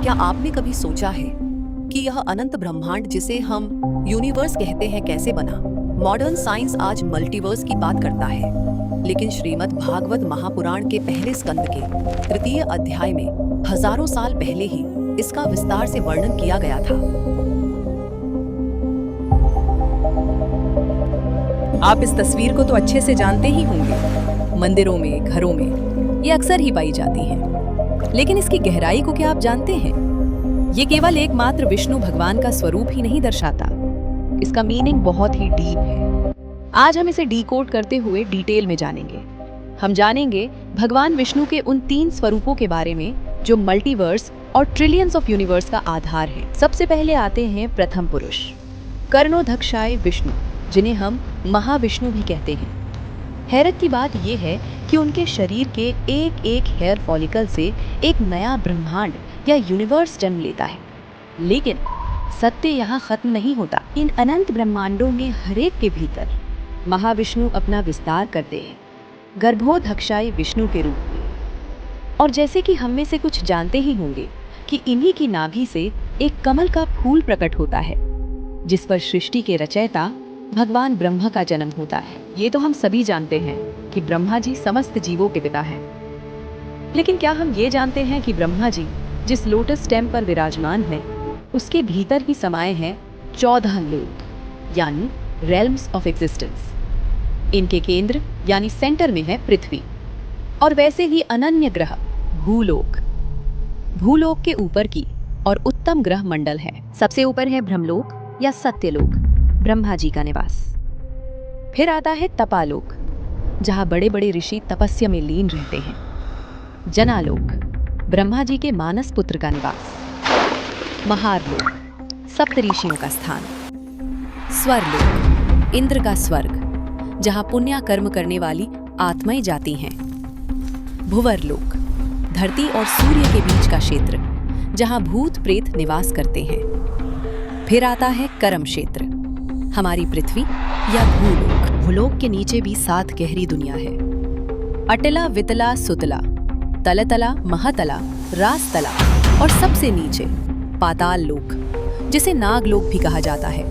क्या आपने कभी सोचा है कि यह अनंत ब्रह्मांड जिसे हम यूनिवर्स कहते हैं कैसे बना? मॉडर्न साइंस आज मल्टीवर्स की बात करता है, लेकिन श्रीमद् भागवत महापुराण के पहले स्कंद के तृतीय अध्याय में हजारों साल पहले ही इसका विस्तार से वर्णन किया गया था। आप इस तस्वीर को तो अच्छे से जानते ही होंगे। मंदिरों में, घरों में ये अक्सर ही पाई जाती है, लेकिन इसकी गहराई को क्या आप जानते हैं? ये केवल एकमात्र विष्णु भगवान का स्वरूप ही नहीं दर्शाता, इसका मीनिंग बहुत ही डीप है। आज हम इसे डीकोड करते हुए डिटेल में जानेंगे। हम जानेंगे भगवान विष्णु के उन 3 स्वरूपों के बारे में जो मल्टीवर्स और ट्रिलियंस ऑफ यूनिवर्स का आधार है। सबसे पहले आते हैं प्रथम पुरुष, कर्णोधक्षाय विष्णु, जिन्हें हम महाविष्णु भी कहते हैं। हैरत की बात यह है कि उनके शरीर के एक एक हेयर फॉलिकल से एक नया ब्रह्मांड या यूनिवर्स जन्म लेता है। लेकिन सत्य यहाँ खत्म नहीं होता। इन अनंत ब्रह्मांडों में हर एक के भीतर महाविष्णु अपना विस्तार करते हैं, गर्भोधक्षाय विष्णु के रूप में। और जैसे कि हम में से कुछ जानते ही होंगे कि इन्हीं की नाभि से एक कमल का फूल प्रकट होता है, जिस पर सृष्टि के रचयिता भगवान ब्रह्मा का जन्म होता है। ये तो हम सभी जानते हैं कि ब्रह्मा जी समस्त जीवों के पिता हैं। लेकिन क्या हम ये जानते हैं कि ब्रह्मा जी जिस लोटस स्टेम पर विराजमान हैं, उसके भीतर ही समाये हैं 14 लोक, यानी रेल्म्स ऑफ एग्जिस्टेंस। इनके केंद्र यानी सेंटर में है पृथ्वी, और वैसे ही अनन्य ग्रह भूलोक। भूलोक के ऊपर की और उत्तम ग्रह मंडल है। सबसे ऊपर है ब्रह्मलोक या सत्यलोक, ब्रह्मा जी का निवास। फिर आता है तपालोक, जहाँ बड़े बड़े ऋषि तपस्या में लीन रहते हैं। जनालोक, ब्रह्मा जी के मानस पुत्र का निवास। महारलोक, सप्तऋषियों का स्थान। स्वरलोक, इंद्र का स्वर्ग, जहाँ पुण्य कर्म करने वाली आत्माएं जाती हैं। भुवरलोक, धरती और सूर्य के बीच का क्षेत्र, जहाँ भूत प्रेत निवास करते हैं। फिर आता है करम क्षेत्र, हमारी पृथ्वी या भूलोक। भूलोक के नीचे भी 7 गहरी दुनिया है। अटला, वितला, सुतला, तलतला, महातला, रास्तला और सबसे नीचे पाताल लोक, जिसे नागलोक भी कहा जाता है।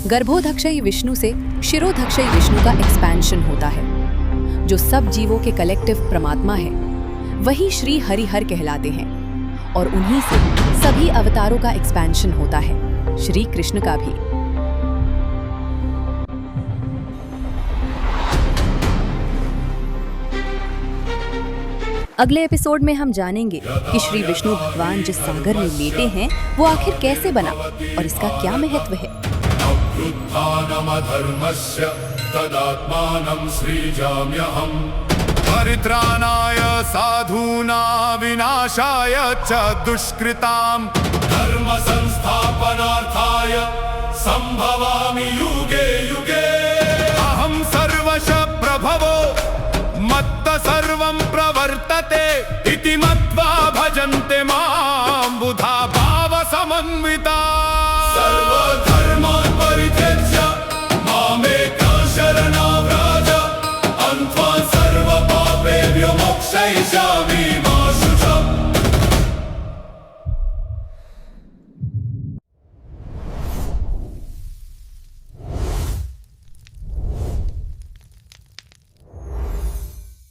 गर्भोधक्षय विष्णु से शिरोधक्षय विष्णु का एक्सपेंशन होता है। जो सब जीवों के कलेक्टिव परमात्मा है, वही श्री हरिहर कहलाते हैं, और उन्हीं से सभी अवतारों का एक्सपेंशन होता है, श्री कृष्ण का भी। अगले एपिसोड में हम जानेंगे कि श्री विष्णु भगवान जिस सागर में लेटे हैं वो आखिर कैसे बना और इसका क्या महत्व है। परित्राणाय साधूनां विनाशाय च दुष्कृतां धर्म संस्थापनार्थाय संभवामि युगे युगे। अहं सर्वशः प्रभवो मत्त सर्वं प्रवर्तते इति मत्वा भजन्ते मां बुधा भाव समन्विता। सर्वधर्मान् परित्यज्य मामेकं शरणं व्रज अन्त्वा सर्वपापेभ्यो मोक्षयिष्यामि।